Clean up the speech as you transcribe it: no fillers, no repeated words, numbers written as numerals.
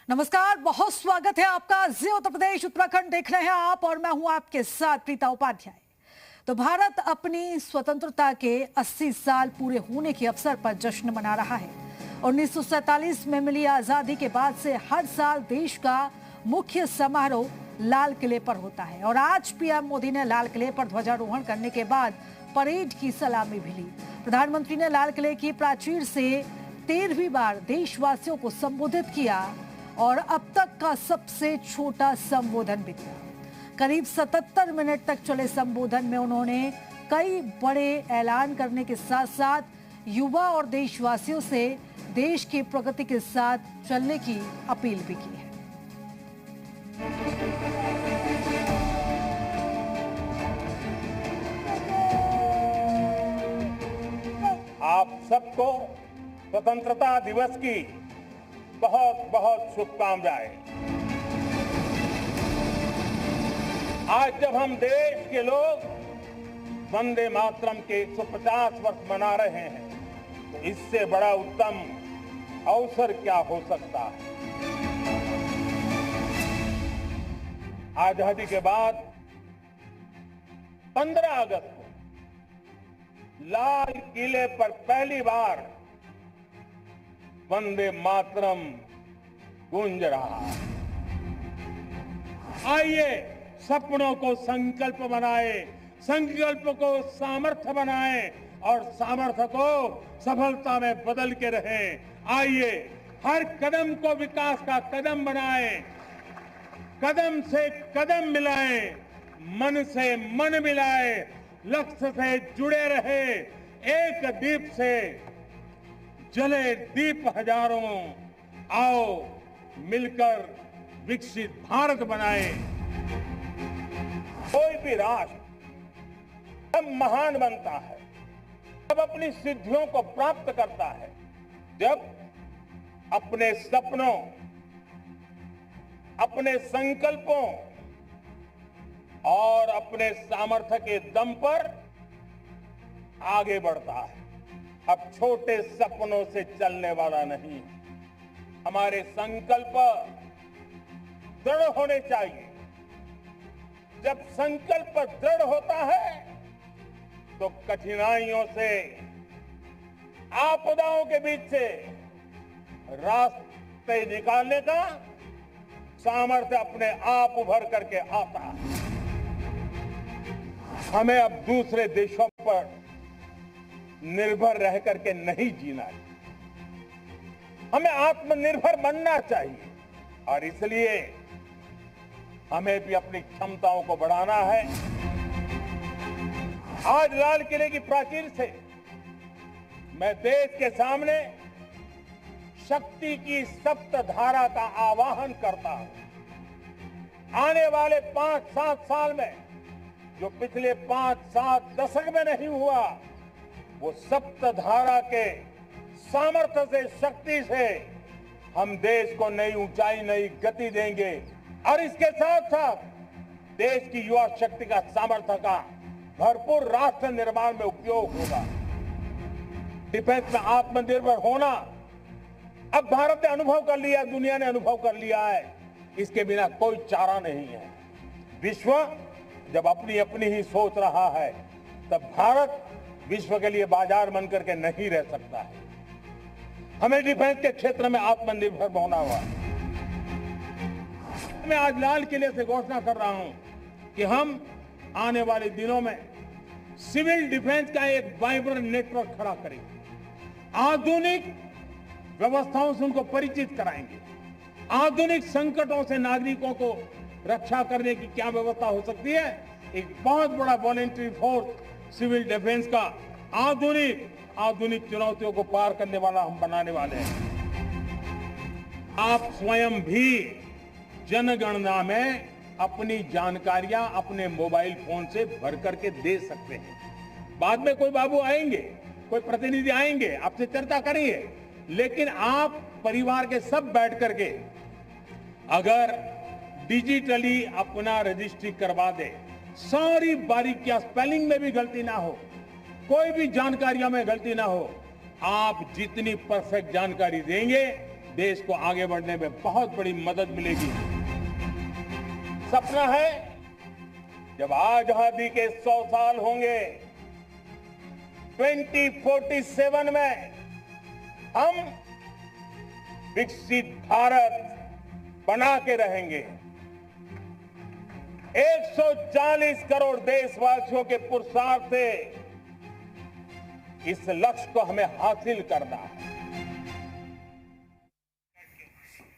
नमस्कार, बहुत स्वागत है आपका। जी उत्तर प्रदेश उत्तराखंड देख रहे हैं आप और मैं हूं आपके साथ प्रीता उपाध्याय। तो भारत अपनी स्वतंत्रता के 80 साल पूरे होने के अवसर पर जश्न मना रहा है। 1947 में मिली आजादी के बाद से हर साल देश का मुख्य समारोह लाल किले पर होता है और आज पीएम मोदी ने लाल किले पर ध्वजारोहण करने के बाद परेड की सलामी भी ली। प्रधानमंत्री ने लाल किले की प्राचीर से 13वीं बार देशवासियों को संबोधित किया और अब तक का सबसे छोटा संबोधन भी दिया। करीब 77 मिनट तक चले संबोधन में उन्होंने कई बड़े ऐलान करने के साथ साथ युवा और देशवासियों से देश की प्रगति के साथ चलने की अपील भी की है। आप सबको स्वतंत्रता दिवस की बहुत बहुत शुभकामनाएं। आज जब हम देश के लोग वंदे मातरम के 150 वर्ष मना रहे हैं तो इससे बड़ा उत्तम अवसर क्या हो सकता है। आजादी के बाद 15 अगस्त को लाल किले पर पहली बार वंदे मातरम गूंज रहा है। आइए सपनों को संकल्प बनाए, संकल्प को सामर्थ्य बनाए और सामर्थ्य को सफलता में बदल के रहें। आइए हर कदम को विकास का कदम बनाएं, कदम से कदम मिलाएं, मन से मन मिलाएं, लक्ष्य से जुड़े रहे। एक दीप से जले दीप हजारों, आओ मिलकर विकसित भारत बनाएं। कोई भी राष्ट्र तब महान बनता है, तब अपनी सिद्धियों को प्राप्त करता है, जब अपने सपनों, अपने संकल्पों और अपने सामर्थ्य के दम पर आगे बढ़ता है। अब छोटे सपनों से चलने वाला नहीं, हमारे संकल्प दृढ़ होने चाहिए। जब संकल्प दृढ़ होता है तो कठिनाइयों से, आपदाओं के बीच से रास्ते निकालने का सामर्थ्य अपने आप उभर करके आता है। हमें अब दूसरे देशों पर निर्भर रह करके नहीं जीना है, हमें आत्मनिर्भर बनना चाहिए और इसलिए हमें भी अपनी क्षमताओं को बढ़ाना है। आज लाल किले की प्राचीर से मैं देश के सामने शक्ति की सप्त धारा का आवाहन करता हूं। आने वाले 5-7 साल में जो पिछले 5-7 दशक में नहीं हुआ, वो सप्त धारा के सामर्थ्य से, शक्ति से हम देश को नई ऊंचाई, नई गति देंगे और इसके साथ साथ देश की युवा शक्ति का, सामर्थ्य का भरपूर राष्ट्र निर्माण में उपयोग होगा। डिफेंस में आत्मनिर्भर होना अब भारत ने अनुभव कर लिया, दुनिया ने अनुभव कर लिया है, इसके बिना कोई चारा नहीं है। विश्व जब अपनी अपनी ही सोच रहा है तब भारत विश्व के लिए बाजार बन करके नहीं रह सकता है। हमें डिफेंस के क्षेत्र में आत्मनिर्भर होना होगा। मैं आज लाल किले से घोषणा कर रहा हूं कि हम आने वाले दिनों में सिविल डिफेंस का एक वाइब्रेंट नेटवर्क खड़ा करेंगे। आधुनिक व्यवस्थाओं से उनको परिचित कराएंगे। आधुनिक संकटों से नागरिकों को रक्षा करने की क्या व्यवस्था हो सकती है, एक बहुत बड़ा वॉलंटरी फोर्स सिविल डिफेंस का आधुनिक चुनौतियों को पार करने वाला हम बनाने वाले हैं। आप स्वयं भी जनगणना में अपनी जानकारियां अपने मोबाइल फोन से भर करके दे सकते हैं। बाद में कोई बाबू आएंगे, कोई प्रतिनिधि आएंगे, आपसे चर्चा करेंगे, लेकिन आप परिवार के सब बैठ करके अगर डिजिटली अपना रजिस्ट्री करवा दे, सारी बारीकियां, स्पेलिंग में भी गलती ना हो, कोई भी जानकारियों में गलती ना हो, आप जितनी परफेक्ट जानकारी देंगे देश को आगे बढ़ने में बहुत बड़ी मदद मिलेगी। सपना है जब आजादी के 100 साल होंगे, 2047 में हम विकसित भारत बना के रहेंगे। 140 करोड़ देशवासियों के पुरुषार्थ से इस लक्ष्य को हमें हासिल करना है।